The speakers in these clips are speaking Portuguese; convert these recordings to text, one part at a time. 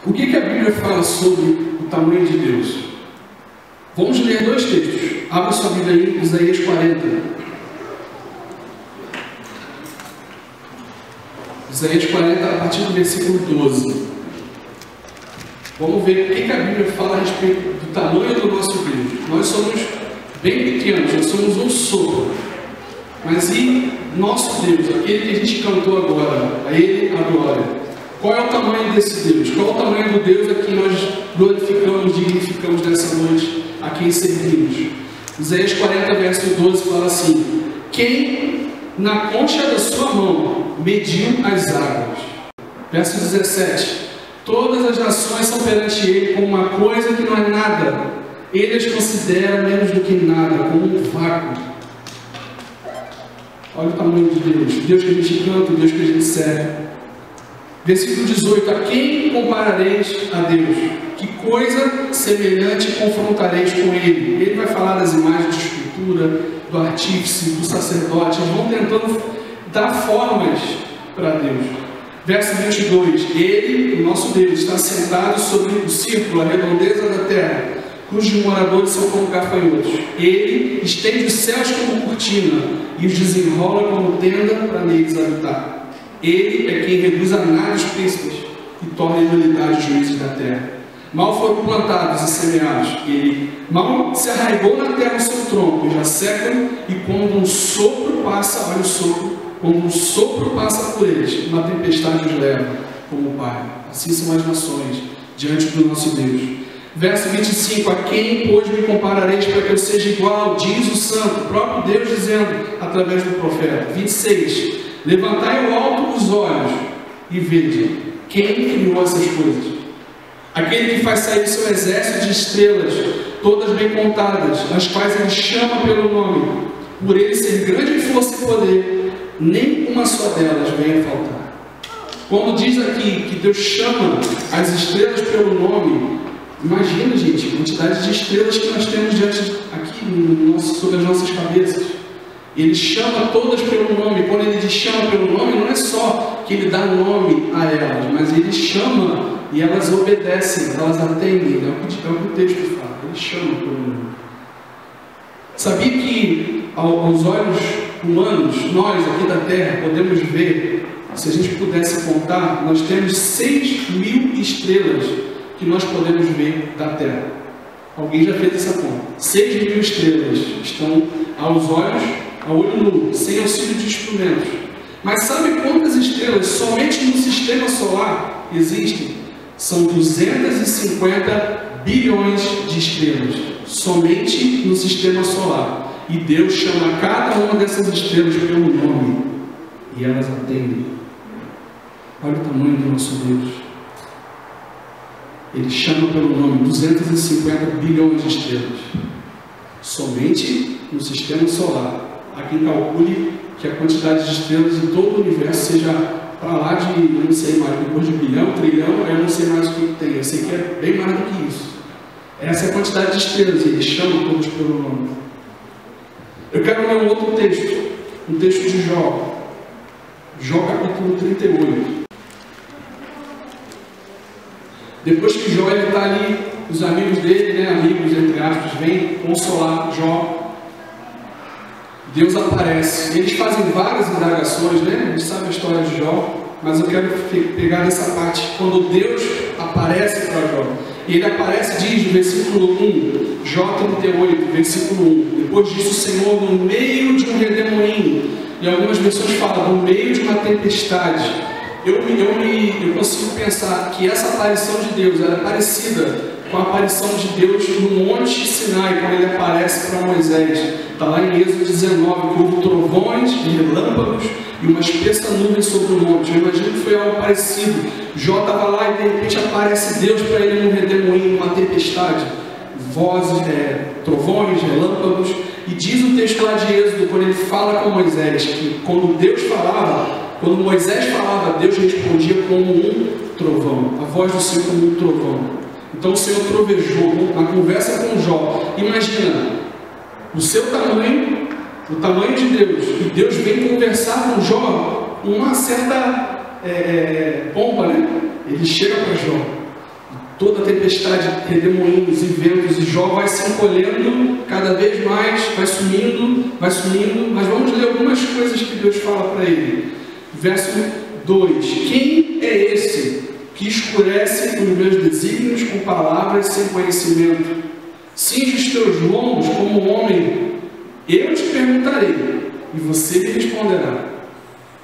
O que a Bíblia fala sobre o tamanho de Deus? Vamos ler dois textos. Abra sua Bíblia aí em Isaías 40. Isaías 40, a partir do versículo 12. Vamos ver o que a Bíblia fala a respeito do tamanho do nosso Deus. Nós somos bem pequenos, nós somos um sopro. Mas e nosso Deus, aquele que a gente cantou agora, a Ele a glória? Qual é o tamanho desse Deus? Qual é o tamanho do Deus a quem nós glorificamos, dignificamos nessa noite, a quem servimos? Isaías 40, verso 12 fala assim: quem na concha da sua mão mediu as águas? Verso 17: todas as nações são perante Ele como uma coisa que não é nada. Ele as considera menos do que nada, como um vácuo. Olha o tamanho de Deus. O Deus que a gente canta, o Deus que a gente serve. Versículo 18: a quem comparareis a Deus? Que coisa semelhante confrontareis com Ele? Ele vai falar das imagens de escultura, do artífice, do sacerdote. Eles vão tentando dar formas para Deus. Verso 22: Ele, o nosso Deus, está sentado sobre o círculo, a redondeza da terra, cujos moradores são como gafanhotos. Ele estende os céus como cortina e os desenrola como tenda para neles habitar. Ele é quem reduz a nada os príncipes e torna em nulidade os juízes da terra. Mal foram plantados e semeados, ele mal se arraigou na terra o seu tronco, e já secam, e quando um sopro passa, olha o sopro, quando um sopro passa por eles, uma tempestade os leva, como o Pai. Assim são as nações, diante do nosso Deus. Verso 25: a quem, pois, me comparareis para que eu seja igual? Diz o Santo, o próprio Deus dizendo, através do profeta. 26: levantai ao alto os olhos e vede quem criou essas coisas. Aquele que faz sair o seu exército de estrelas, todas bem contadas, as quais ele chama pelo nome. Por ele ser grande em força e poder, nem uma só delas vem a faltar. Quando diz aqui que Deus chama as estrelas pelo nome, imagina, gente, a quantidade de estrelas que nós temos diante aqui sobre as nossas cabeças. Ele chama todas pelo nome. Quando ele diz chama pelo nome, não é só que ele dá nome a elas, mas ele chama e elas obedecem, elas atendem. É o que o texto fala. Ele chama pelo nome. Sabia que aos olhos humanos, nós aqui da Terra, podemos ver, se a gente pudesse contar, nós temos 6.000 estrelas que nós podemos ver da Terra. Alguém já fez essa conta? 6.000 estrelas estão aos olhos, a olho nu, sem auxílio de instrumentos. Mas sabe quantas estrelas somente no sistema solar existem? São 250 bilhões de estrelas, somente no sistema solar. E Deus chama cada uma dessas estrelas pelo nome, e elas atendem. Olha o tamanho do nosso Deus. Ele chama pelo nome 250 bilhões de estrelas, somente no sistema solar. Há quem calcule que a quantidade de estrelas em todo o universo seja para lá de, eu não sei mais, depois de bilhão, trilhão, eu não sei mais o que tem. Eu sei que é bem mais do que isso. Essa é a quantidade de estrelas, e ele chama todos pelo nome. Eu quero ler um outro texto, um texto de Jó. Jó capítulo 38. Depois que Jó está ali, os amigos dele, amigos entre aspas, vêm consolar Jó. Deus aparece. Eles fazem várias indagações, A gente sabe a história de Jó, mas eu quero pegar nessa parte, quando Deus aparece para Jó. E ele aparece, diz no versículo 1, Jó 38, versículo 1. Depois disso, o Senhor, no meio de um redemoinho, e algumas versões falam, no meio de uma tempestade. Eu consigo pensar que essa aparição de Deus era parecida com a aparição de Deus no Monte Sinai, quando ele aparece para Moisés. Está lá em Êxodo 19, que houve trovões e relâmpagos e uma espessa nuvem sobre o monte. Eu imagino que foi algo parecido. Jó estava lá e de repente aparece Deus para ele num redemoinho, numa tempestade. Vozes, trovões, relâmpagos. E diz o texto lá de Êxodo, quando ele fala com Moisés, que quando Deus falava, quando Moisés falava, Deus respondia como um trovão. A voz do Senhor como um trovão. Então o Senhor trovejou na conversa com Jó. Imagina o seu tamanho, o tamanho de Deus, e Deus vem conversar com Jó, uma certa pompa, Ele chega para Jó toda a tempestade, redemoinhos e ventos, e Jó vai se encolhendo cada vez mais, vai sumindo, mas vamos ler algumas coisas que Deus fala para ele. Verso 2: quem é esse que escurece os meus desígnios com palavras sem conhecimento? Cinge os teus lombos como homem, eu te perguntarei, e você me responderá.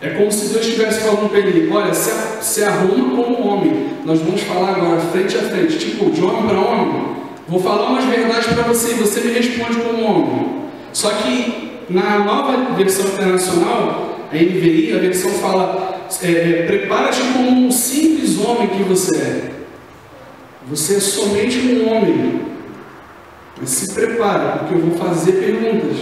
É como se Deus estivesse falando para ele: olha, se arruma como homem, nós vamos falar agora frente a frente, tipo de homem para homem, vou falar umas verdades para você e você me responde como homem. Só que na nova versão internacional, a NVI, a versão fala: prepara-te como um simples homem que você é. Você é somente um homem, mas se prepara, porque eu vou fazer perguntas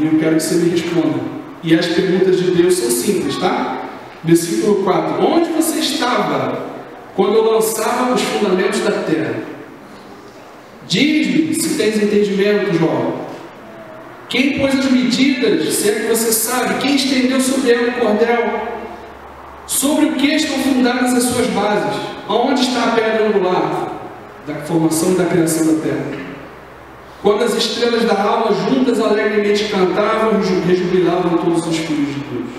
e eu quero que você me responda. E as perguntas de Deus são simples, tá? Versículo 4: onde você estava quando eu lançava os fundamentos da terra? Diz-me se tens entendimento, Jó. Quem pôs as medidas, se é que você sabe? Quem estendeu sobre ela o cordel? Sobre o que estão fundadas as suas bases? Aonde está a pedra angular da formação e da criação da terra? Quando as estrelas da alva juntas alegremente cantavam, rejubilavam todos os filhos de Deus.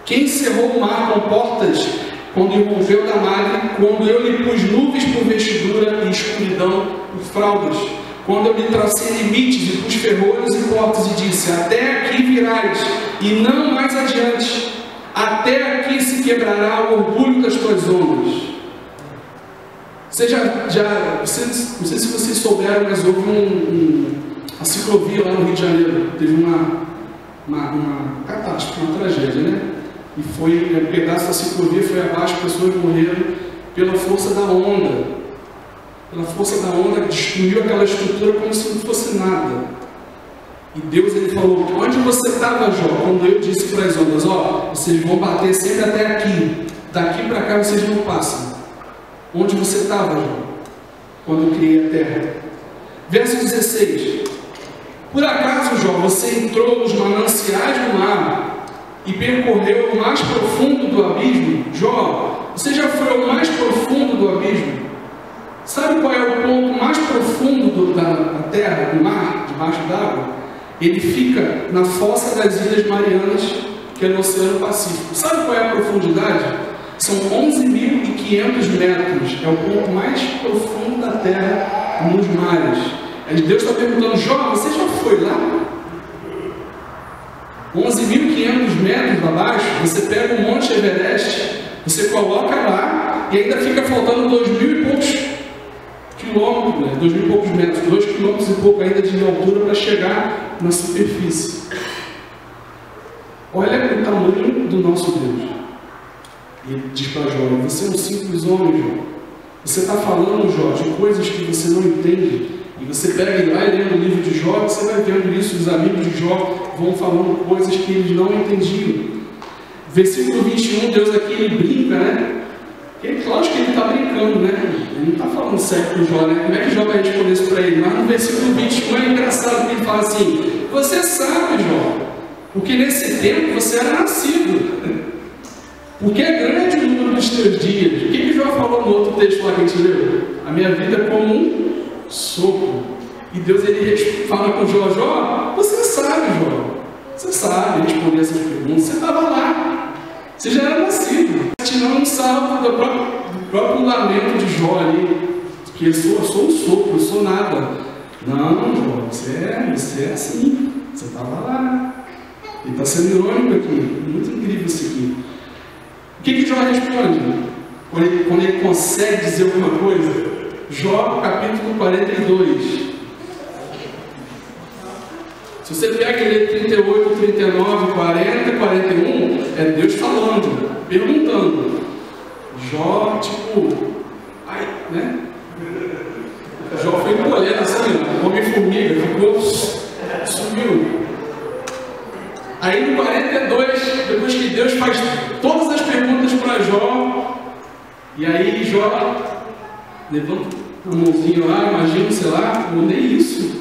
Quem cerrou o mar com portas quando irrompeu da margem, quando eu lhe pus nuvens por vestidura e escuridão por fraldas, quando eu lhe tracei limites e pus ferrolhos e portas e disse: até aqui virás e não mais adiante, até aqui se quebrará o orgulho das tuas ondas. Não sei se vocês souberam, mas houve a ciclovia lá no Rio de Janeiro, teve uma catástrofe, uma tragédia, né? E foi, um pedaço da ciclovia foi abaixo, pessoas morreram pela força da onda. Pela força da onda, destruiu aquela estrutura como se não fosse nada. E Deus, ele falou: onde você estava, Jó, quando eu disse para as ondas: ó, vocês vão bater sempre até aqui, daqui para cá vocês não passam. Onde você estava, Jó, quando eu criei a terra? Verso 16: por acaso, Jó, você entrou nos mananciais do mar e percorreu o mais profundo do abismo? Jó, você já foi ao mais profundo do abismo? Sabe qual é o ponto mais profundo da terra, do mar, debaixo d'água? Ele fica na fossa das Ilhas Marianas, que é no Oceano Pacífico. Sabe qual é a profundidade? São 11.500 metros, é o ponto mais profundo da terra nos mares. Aí Deus está perguntando: Jó, você já foi lá? 11.500 metros abaixo, você pega o Monte Everest, você coloca lá e ainda fica faltando 2.000 e poucos quilômetros, né? 2.000 e poucos metros, 2 quilômetros e pouco ainda de altura para chegar na superfície. Olha o tamanho do nosso Deus. E ele diz para Jó: você é um simples homem, Jó. Você está falando, Jó, de coisas que você não entende. E você pega e vai lendo o livro de Jó, você vai vendo isso, os amigos de Jó vão falando coisas que eles não entendiam. Versículo 21, Deus aqui, ele brinca, né? Lógico que ele está brincando, né? Ele não está falando sério com Jó, né? Como é que Jó vai responder isso para ele? Mas no versículo 21 é engraçado que ele fala assim: você sabe, Jó, porque nesse tempo você era nascido. Porque é grande o número dos teus dias. O que Jó falou no outro texto lá que a gente leu? A minha vida é como um sopro. E Deus, ele fala com Jó: Jó, você sabe, Jó. Você sabe responder essas perguntas. Você estava lá. Você já era nascido. Tirando um salvo do próprio lamento de Jó ali. Que eu sou um sopro, eu sou nada. Não, Jó, você é assim. Você estava lá. Ele está sendo irônico aqui. Muito incrível isso aqui. O que Jó responde? Quando ele consegue dizer alguma coisa? Jó, capítulo 42. Se você pega ele 38, 39, 40, 41, é Deus falando, perguntando. Jó, tipo, né? Jó foi encolhendo assim, homem-formiga, ficou, sumiu. Aí no 42, depois que Deus faz todas as perguntas para Jó, e aí Jó levanta a mãozinha lá, imagina, sei lá, ou nem isso.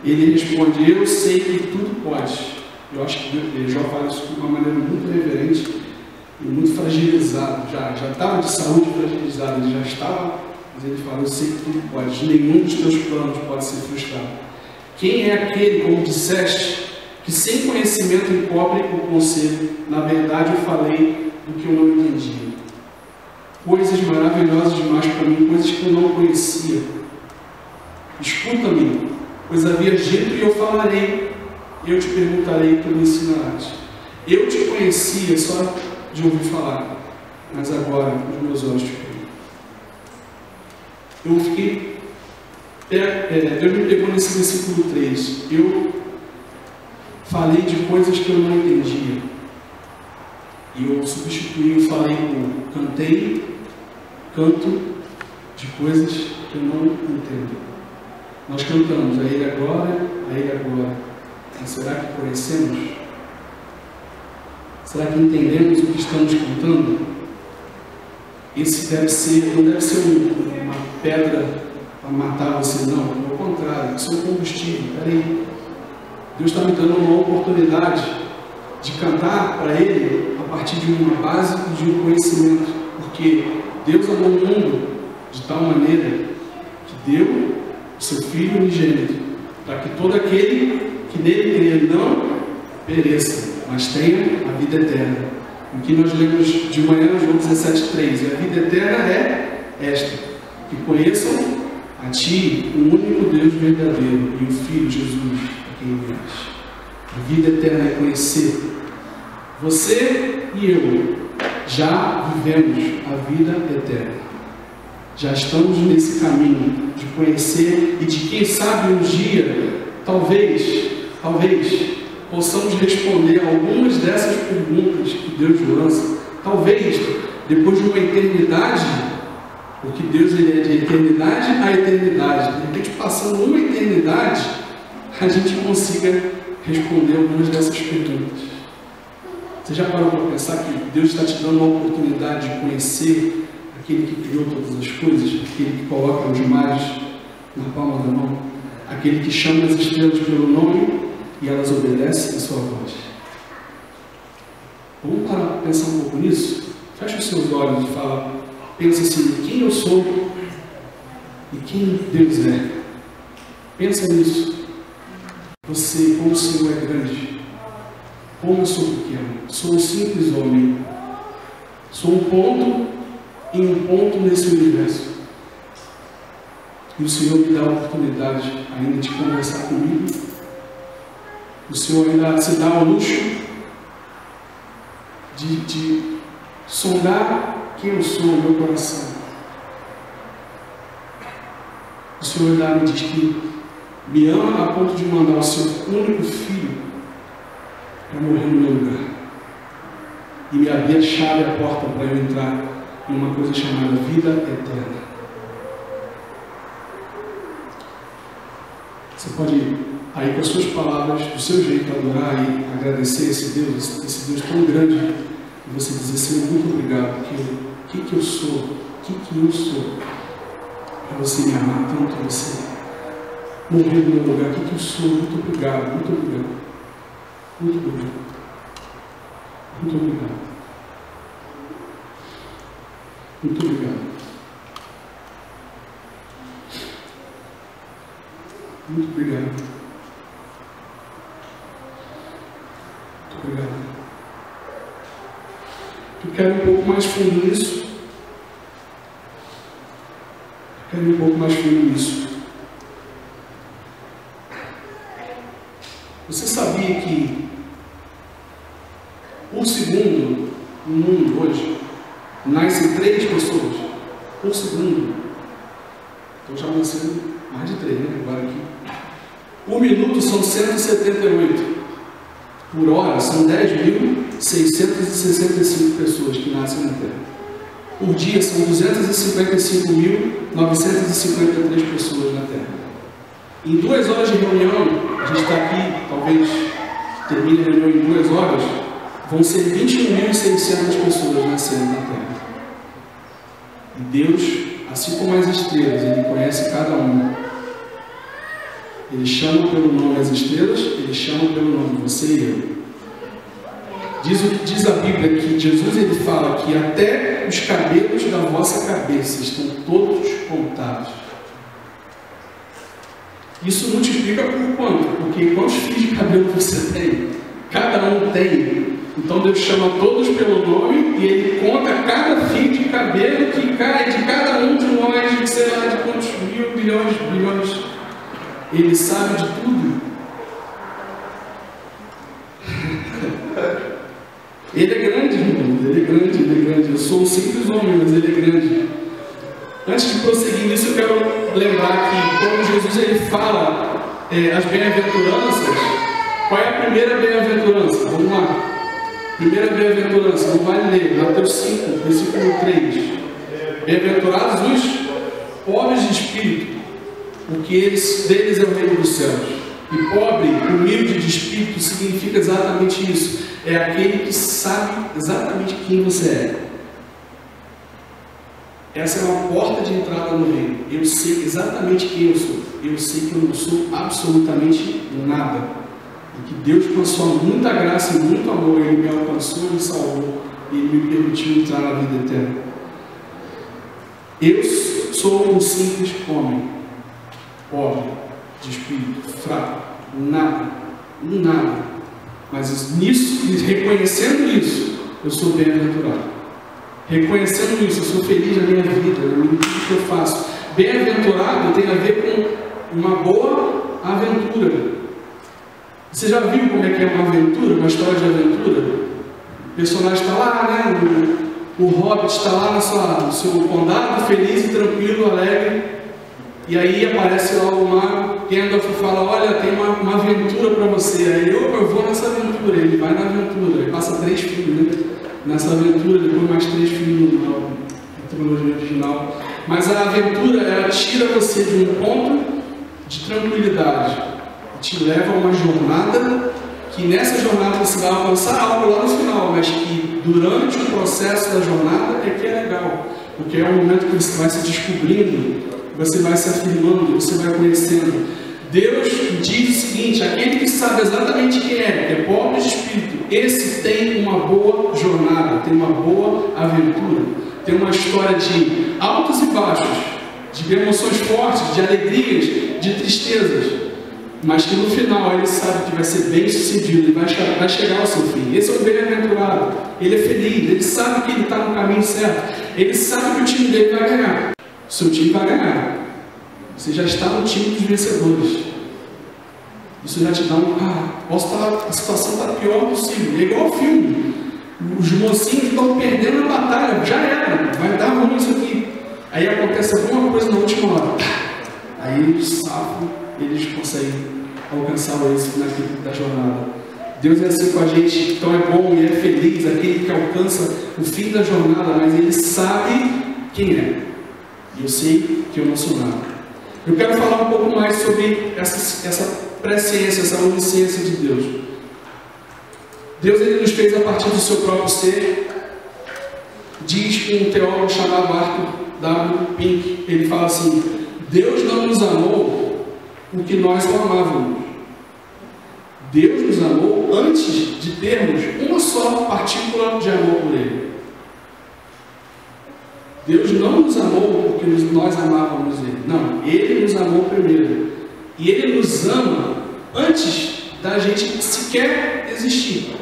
Ele responde: eu sei que tudo pode. Eu acho que Jó fala isso de uma maneira muito reverente e muito fragilizado. Já estava de saúde fragilizado, ele já estava Mas ele fala, eu sei que tu podes, nenhum dos teus planos pode ser frustrado. Quem é aquele, como disseste, que sem conhecimento encobre o conselho? Na verdade eu falei do que eu não entendia. Coisas maravilhosas demais para mim, coisas que eu não conhecia. Escuta-me, pois havia dito e eu falarei. Eu te perguntarei e tu me ensinarás. Eu te conhecia só de ouvir falar, mas agora os meus olhos te veem. Eu fiquei... Deus me pegou nesse versículo 3. Eu falei de coisas que eu não entendia. E eu substituí, eu falei por canto de coisas que eu não entendo. Nós cantamos a Ele agora, a Ele agora. Mas será que conhecemos? Será que entendemos o que estamos cantando? Esse não deve ser uma pedra para matar você, não. Ao contrário, isso é um combustível. Peraí, Deus está me dando uma oportunidade de cantar para Ele a partir de uma base e de um conhecimento. Porque Deus amou o mundo de tal maneira que deu o seu Filho unigênito, para que todo aquele que nele crê não pereça, mas tenha a vida eterna. O que nós lemos de manhã, João 17,3. E a vida eterna é esta: que conheçam a Ti, o único Deus verdadeiro, e o Filho Jesus, a quem enviaste. A vida eterna é conhecer. Você e eu já vivemos a vida eterna. Já estamos nesse caminho de conhecer e de, quem sabe, um dia, talvez, possamos responder algumas dessas perguntas que Deus lança. Talvez, depois de uma eternidade, porque Deus ele é de eternidade a eternidade. De repente, passando uma eternidade, a gente consiga responder algumas dessas perguntas. Você já parou para pensar que Deus está te dando uma oportunidade de conhecer aquele que criou todas as coisas, aquele que coloca os mares na palma da mão, aquele que chama as estrelas pelo nome e elas obedecem a sua voz? Vamos parar para pensar um pouco nisso? Fecha os seus olhos e fala, pensa assim, quem eu sou e quem Deus é. Pensa nisso. Você, como o Senhor é grande, como eu sou pequeno, sou um simples homem, sou um ponto em um ponto nesse universo. E o Senhor me dá a oportunidade ainda de conversar comigo. O Senhor ainda se dá ao luxo de sondar quem eu sou, o meu coração. O Senhor ainda me diz que me ama a ponto de mandar o seu único filho para morrer no meu lugar. E me abrir a chave, a porta para eu entrar em uma coisa chamada vida eterna. Você pode aí com as suas palavras, do seu jeito, adorar e agradecer esse Deus tão grande, e você dizer, Senhor, muito obrigado, porque o que eu sou, para você me amar tanto, você morrer no meu lugar, o que eu sou, muito obrigado, muito obrigado, muito obrigado, muito obrigado, muito obrigado. Muito obrigado. Muito obrigado. Eu quero um pouco mais fundo nisso. Você sabia que por segundo no mundo hoje nascem 3 pessoas? Por segundo. Então já nascendo mais de 3, né? Agora aqui. Por minuto são 178. Por hora são 10.665 pessoas que nascem na Terra. Por dia são 255.953 pessoas na Terra. Em 2 horas de reunião, a gente está aqui, talvez termine a reunião em 2 horas, vão ser 21.600 pessoas nascendo na Terra. E Deus, assim como as estrelas, Ele conhece cada uma. Ele chama pelo nome as estrelas, Ele chama pelo nome você e eu. Diz a Bíblia que Jesus ele fala que até os cabelos da vossa cabeça estão todos contados. Isso multiplica por quanto? Porque quantos fios de cabelo você tem? Cada um tem. Então Deus chama todos pelo nome e Ele conta cada fio de cabelo que cai de cada um de nós, de sei lá de quantos mil, bilhões, bilhões. Ele sabe de tudo. Ele é grande, irmão. Ele é grande, Ele é grande. Eu sou um simples homem, mas Ele é grande. Antes de prosseguir nisso, eu quero lembrar que quando Jesus ele fala as bem-aventuranças, qual é a primeira bem-aventurança? Vamos lá. Primeira bem-aventurança, não vai ler, Mateus 5, versículo 3. Bem-aventurados os pobres de espírito, porque deles é o reino dos céus. E pobre, humilde de espírito, significa exatamente isso. É aquele que sabe exatamente quem você é. Essa é uma porta de entrada no reino. Eu sei exatamente quem eu sou. Eu sei que eu não sou absolutamente nada. E que Deus, com a sua muita graça e muito amor, Ele me alcançou e me salvou. E Ele me permitiu entrar na vida eterna. Eu sou um simples homem. Pobre, de espírito, fraco. Nada. Mas nisso, reconhecendo isso, eu sou bem-aventurado. Reconhecendo isso, eu sou feliz na minha vida, no tudo que eu faço. Bem-aventurado tem a ver com uma boa aventura. Você já viu como é que é uma aventura, uma história de aventura? O personagem está lá, né? O Hobbit está lá no seu condado, feliz e tranquilo, alegre. E aí aparece lá o mago, Gandalf fala, olha, tem uma aventura para você. Aí eu vou nessa aventura, ele vai na aventura, ele passa 3 filhos, né? Nessa aventura, depois mais 3 filhos na trilogia original. Mas a aventura, ela tira você de um ponto de tranquilidade, te leva a uma jornada, que nessa jornada você vai alcançar algo lá no final, mas que durante o processo da jornada é que é legal, porque é o momento que você vai se descobrindo, você vai se afirmando, você vai conhecendo. Deus diz o seguinte, aquele que sabe exatamente quem é, que é pobre de espírito, esse tem uma boa jornada, tem uma boa aventura, tem uma história de altos e baixos, de emoções fortes, de alegrias, de tristezas, mas que no final ele sabe que vai ser bem sucedido, ele vai chegar ao seu fim. Esse é o bem-aventurado, ele é feliz, ele sabe que ele está no caminho certo, ele sabe que o time dele vai ganhar, o seu time vai ganhar. Você já está no time dos vencedores. Isso já te dá a situação está pior possível. É igual ao filme. Os mocinhos estão perdendo a batalha. Já era. Vai dar ruim isso aqui. Aí acontece alguma coisa na última hora. Aí eles safam, eles conseguem alcançar o êxito da jornada. Deus é assim com a gente. Então é bom e é feliz aquele que alcança o fim da jornada, mas ele sabe quem é. E eu sei que eu não sou nada. Eu quero falar um pouco mais sobre essa presciência, essa onisciência de Deus. Deus ele nos fez a partir do seu próprio ser. Diz um teólogo chamado Arthur W. Pink, ele fala assim, Deus não nos amou porque nós o amávamos. Deus nos amou antes de termos uma só partícula de amor por Ele. Deus não nos amou porque nós amávamos Ele. Não, Ele nos amou primeiro. E Ele nos ama antes da gente sequer existir.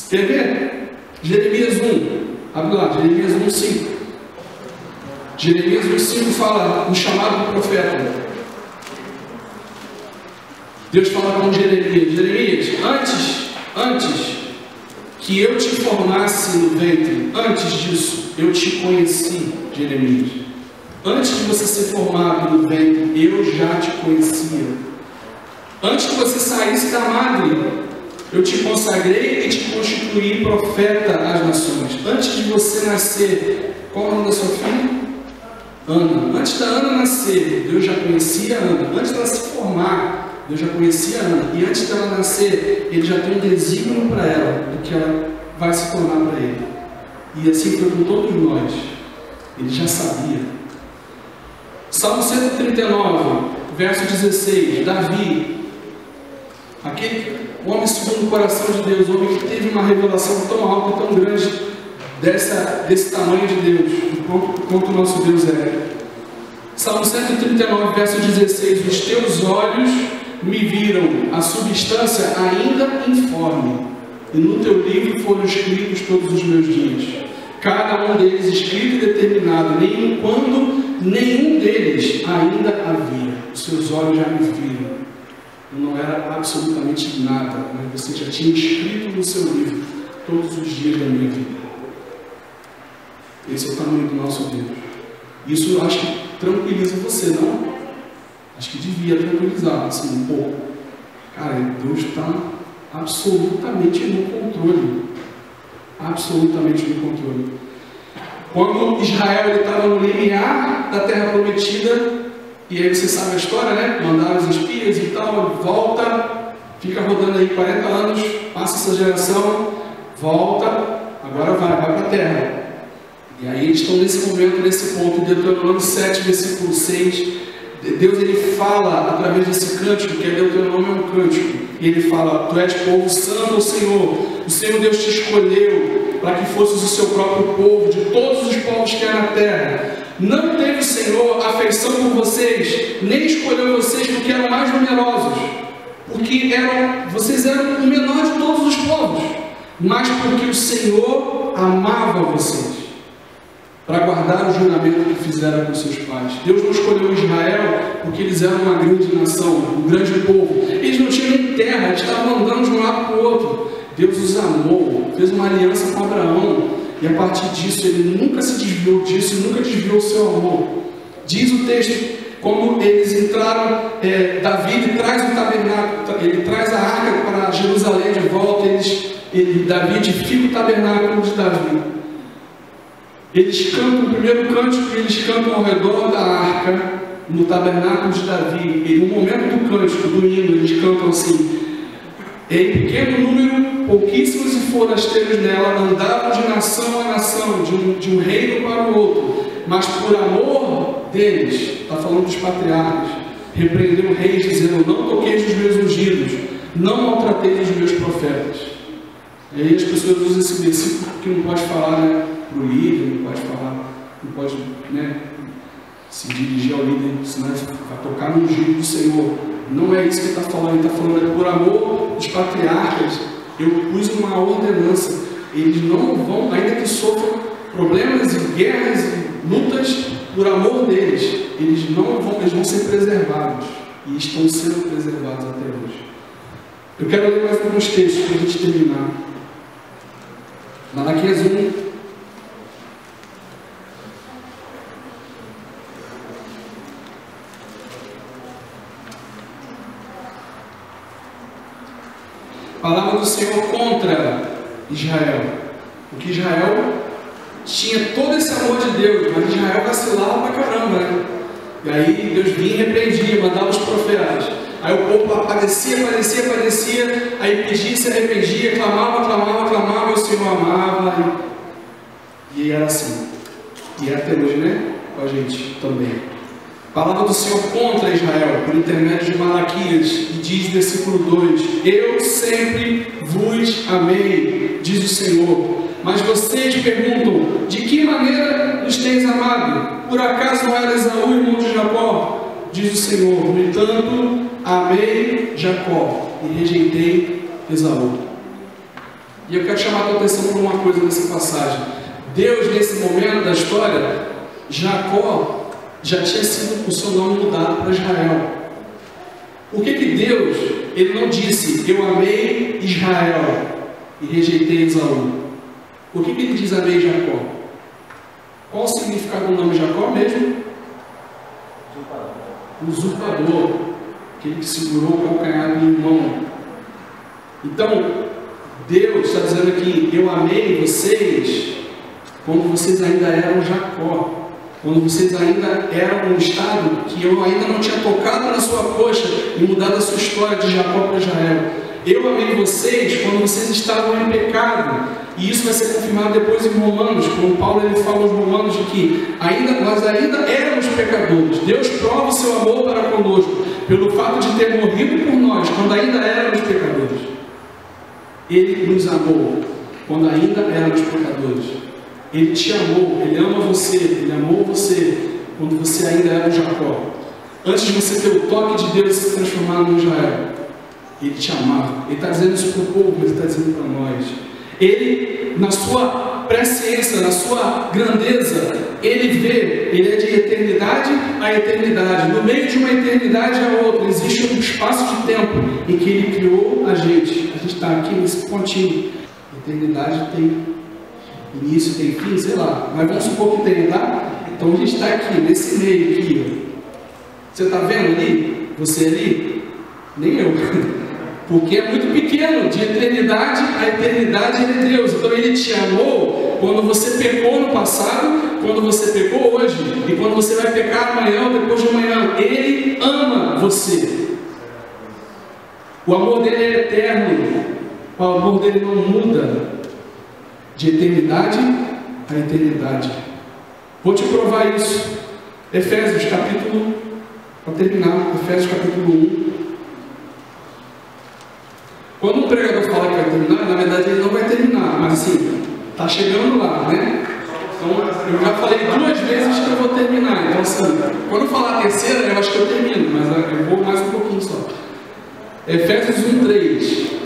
Quer ver? Jeremias 1. Abre lá, Jeremias 1, 5. Jeremias 1, 5 fala no chamado do profeta. Deus fala com Jeremias. Jeremias, antes que eu te formasse no ventre, antes disso, eu te conheci, Jeremias. Antes de você ser formado no ventre, eu já te conhecia. Antes que você saísse da madre, eu te consagrei e te constituí profeta às nações. Antes de você nascer, qual é o nome da sua filha? Ana. Antes da Ana nascer, Deus já conhecia a Ana. Antes dela se formar, Deus já conhecia a Ana. E antes dela nascer, Ele já tem um desígnio para ela, do que ela vai se tornar para Ele. E assim foi com todos nós. Ele já sabia. Salmo 139, verso 16. Davi, aquele homem segundo o coração de Deus, homem que teve uma revelação tão alta e tão grande desse tamanho de Deus, do quanto o nosso Deus é. Salmo 139, verso 16: os teus olhos me viram a substância ainda informe, e no teu livro foram escritos todos os meus dias, cada um deles escrito e determinado, quando nenhum deles ainda havia. Os seus olhos já me viram. Eu não era absolutamente nada, mas você já tinha escrito no seu livro todos os dias da minha vida. Esse é o tamanho do nosso Deus. Isso eu acho que tranquiliza você, não? Acho que devia tranquilizar, assim, um pouco. Cara, Deus está absolutamente no controle. Absolutamente no controle. Quando Israel estava no limiar da terra prometida, e aí você sabe a história, né? Mandaram os espias e tal, volta, fica rodando aí 40 anos, passa essa geração, volta, agora vai para a terra. E aí eles estão nesse momento, nesse ponto, Deuteronômio 7, versículo 6, Deus ele fala através desse cântico, que é Deuteronômio, é um cântico, e ele fala: tu és povo santo ao Senhor, o Senhor Deus te escolheu para que fosses o seu próprio povo, de todos os povos que há na terra. Não teve o Senhor afeição por vocês, nem escolheu vocês porque eram mais numerosos, porque vocês eram o menor de todos os povos, mas porque o Senhor amava vocês, para guardar o juramento que fizeram com seus pais. Deus não escolheu Israel porque eles eram uma grande nação, um grande povo. Eles não tinham nem terra, eles estavam andando de um lado para o outro. Deus os amou, fez uma aliança com Abraão, e a partir disso ele nunca se desviou disso, nunca desviou o seu amor. Diz o texto, como eles entraram, Davi traz o tabernáculo, ele traz a arca para Jerusalém de volta, Davi edifica o tabernáculo de Davi. Eles cantam o primeiro cântico, eles cantam ao redor da arca, no tabernáculo de Davi. E no momento do cântico, do hino, eles cantam assim: em pequeno número, pouquíssimos e forasteiros nela andavam de nação a nação, de um reino para o outro, mas por amor deles, está falando dos patriarcas, repreendeu reis, dizendo: não toqueis os meus ungidos, não maltrateis os meus profetas. E aí as pessoas usam esse versículo porque não pode falar, né, para o líder, não pode falar, não pode, né, se dirigir ao líder, senão vai tocar no ungido do Senhor. Não é isso que ele está falando. Ele está falando por amor dos patriarcas. Eu pus uma ordenança. Eles não vão, ainda que sofram problemas e guerras e lutas, por amor deles, eles vão ser preservados. E estão sendo preservados até hoje. Eu quero ler mais alguns textos para a gente terminar. Malaquias 1. Palavra do Senhor contra Israel. Porque Israel tinha todo esse amor de Deus, mas Israel vacilava pra caramba, né? E aí Deus vinha e repreendia, mandava os profetas. Aí o povo padecia, aí pedia, se arrependia, clamava, e o Senhor amava. E era assim. E é até hoje, né? Com a gente também. Palavra do Senhor contra Israel, por intermédio de Malaquias, e diz versículo 2: eu sempre vos amei, diz o Senhor, mas vocês perguntam: de que maneira nos tens amado? Por acaso não era Esaú, irmão de Jacó? Diz o Senhor: no entanto, amei Jacó e rejeitei Esaú. E eu quero chamar a tua atenção para uma coisa nessa passagem. Deus, nesse momento da história, Jacó já tinha sido o seu nome mudado para Israel. Por que Deus, ele não disse: eu amei Israel e rejeitei Esaú? Por que ele diz amei Jacó? Qual o significado do nome Jacó mesmo? Usurpador, aquele que segurou o calcanhar do irmão. Então, Deus está dizendo aqui: eu amei vocês quando vocês ainda eram Jacó. Quando vocês ainda eram um estado que eu ainda não tinha tocado na sua coxa e mudado a sua história de Jacó para Israel. Eu amei vocês quando vocês estavam em pecado. E isso vai ser confirmado depois em Romanos, quando Paulo ele fala aos Romanos de que nós ainda éramos pecadores. Deus prova o seu amor para conosco pelo fato de ter morrido por nós quando ainda éramos pecadores. Ele nos amou quando ainda éramos pecadores. Ele te amou, Ele ama você, Ele amou você quando você ainda era um Jacó. Antes de você ter o toque de Deus se transformar no Israel, Ele te amava. Ele está dizendo isso para o povo, mas Ele está dizendo para nós. Ele, na sua presciência, na sua grandeza, Ele vê, Ele é de eternidade a eternidade. No meio de uma eternidade a outra, existe um espaço de tempo em que Ele criou a gente. A gente está aqui nesse pontinho. Eternidade tem início, tem fim, sei lá. Mas vamos supor que tem, tá? Então a gente está aqui, nesse meio aqui. Você está vendo ali? Você ali? Nem eu. Porque é muito pequeno, de eternidade a eternidade Ele é Deus. Então Ele te amou quando você pecou no passado, quando você pecou hoje, e quando você vai pecar amanhã ou depois de amanhã. Ele ama você. O amor dele é eterno. O amor dele não muda de eternidade a eternidade. Vou te provar isso. Efésios capítulo, para terminar, Efésios capítulo 1. Quando um pregador fala que vai terminar, na verdade ele não vai terminar, mas assim, está chegando lá, né? Então, eu já falei 2 vezes que eu vou terminar. Então, assim, quando eu falar a terceira, eu acho que eu termino, mas eu vou mais um pouquinho só. Efésios 1:3.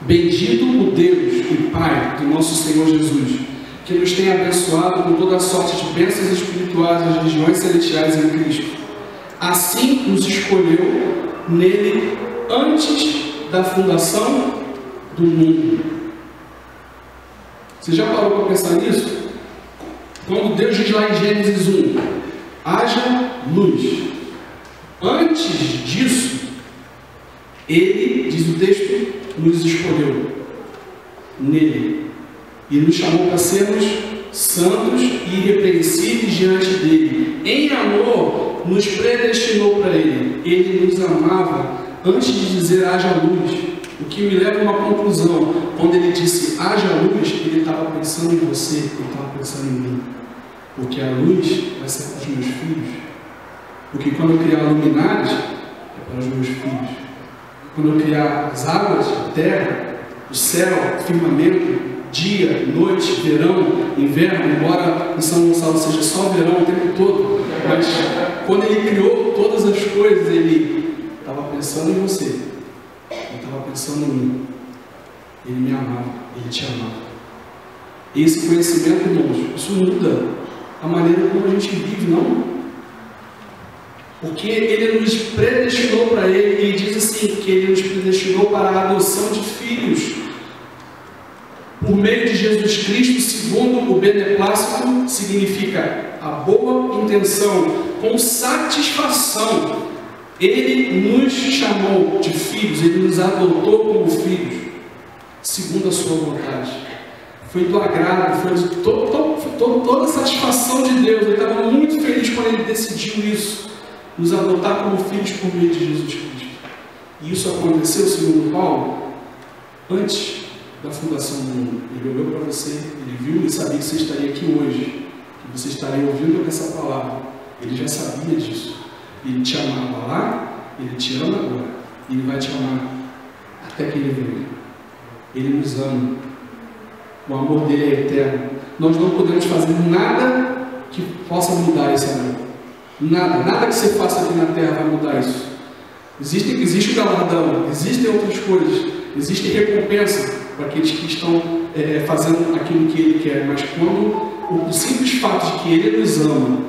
Bendito o Deus e Pai do nosso Senhor Jesus, que nos tem abençoado com toda a sorte de bênçãos espirituais nas regiões celestiais em Cristo. Assim nos escolheu nele antes da fundação do mundo. Você já parou para pensar nisso? Quando Deus diz lá em Gênesis 1, haja luz. Antes disso, Ele, diz o texto, nos escolheu nele e nos chamou para sermos santos e irrepreensíveis diante dele. Em amor, nos predestinou para ele. Ele nos amava antes de dizer haja luz, o que me leva a uma conclusão. Quando ele disse haja luz, ele estava pensando em você, ele estava pensando em mim. Porque a luz vai ser para os meus filhos. Porque quando eu criar luminares, é para os meus filhos. Quando eu criar as águas, a terra, o céu, o firmamento, dia, noite, verão, inverno, embora em São Gonçalo seja só verão o tempo todo, mas quando ele criou todas as coisas, ele estava pensando em você, ele estava pensando em mim, ele me amava, ele te amava. E esse conhecimento, irmãos, isso muda a maneira como a gente vive, não? Porque Ele nos predestinou para Ele, e diz assim, que Ele nos predestinou para a adoção de filhos, por meio de Jesus Cristo, segundo o beneplácito, significa a boa intenção, com satisfação. Ele nos chamou de filhos, Ele nos adotou como filhos, segundo a sua vontade. Foi do agrado, foi de toda a satisfação de Deus. Ele estava muito feliz quando Ele decidiu isso, nos adotar como filhos por meio de Jesus Cristo. E isso aconteceu, segundo Paulo, antes da fundação do mundo. Ele olhou para você, ele viu e sabia que você estaria aqui hoje, que você estaria ouvindo essa palavra. Ele já sabia disso. Ele te amava lá, Ele te ama agora, e Ele vai te amar até que Ele venha. Ele nos ama. O amor dele é eterno. Nós não podemos fazer nada que possa mudar esse amor. Nada que você faça aqui na terra vai mudar isso. Existe o galardão, existem outras coisas, existe recompensa para aqueles que estão fazendo aquilo que Ele quer. Mas quando o simples fato de que Ele nos ama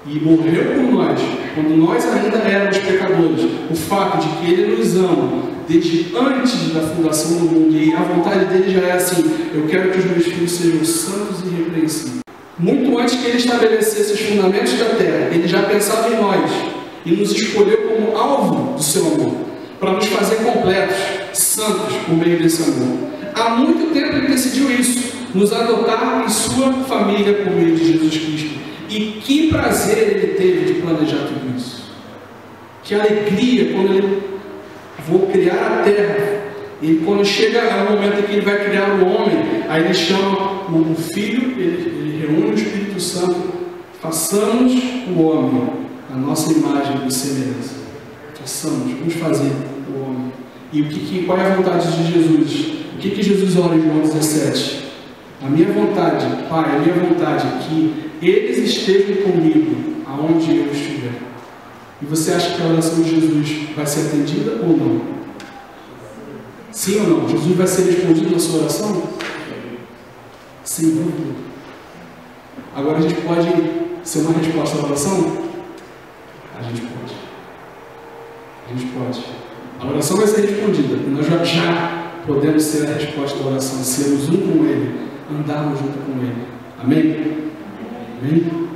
e morreu por nós, quando nós ainda éramos pecadores, o fato de que Ele nos ama desde antes da fundação do mundo, e a vontade dele já é assim: eu quero que os meus filhos sejam santos e irrepreensíveis. Muito antes que Ele estabelecesse os fundamentos da terra, Ele já pensava em nós e nos escolheu como alvo do seu amor, para nos fazer completos, santos por meio desse amor. Há muito tempo Ele decidiu isso, nos adotar em sua família por meio de Jesus Cristo. E que prazer Ele teve de planejar tudo isso. Que alegria quando Ele vou criar a terra. E quando chega o momento em que Ele vai criar o homem, aí Ele chama o Filho, ele reúne o Espírito Santo, façamos o homem a nossa imagem e semelhança. Façamos, vamos fazer o homem. E qual é a vontade de Jesus? O que Jesus ora em João 17? A minha vontade, Pai, a minha vontade é que eles estejam comigo aonde eu estiver. E você acha que a oração de Jesus vai ser atendida ou não? Sim ou não? Jesus vai ser respondido na sua oração? Sim ou não? Agora a gente pode ser uma resposta à oração? A gente pode. A gente pode. A oração vai ser respondida. E nós já podemos ser a resposta da oração. Sermos um com Ele. Andarmos junto com Ele. Amém? Amém?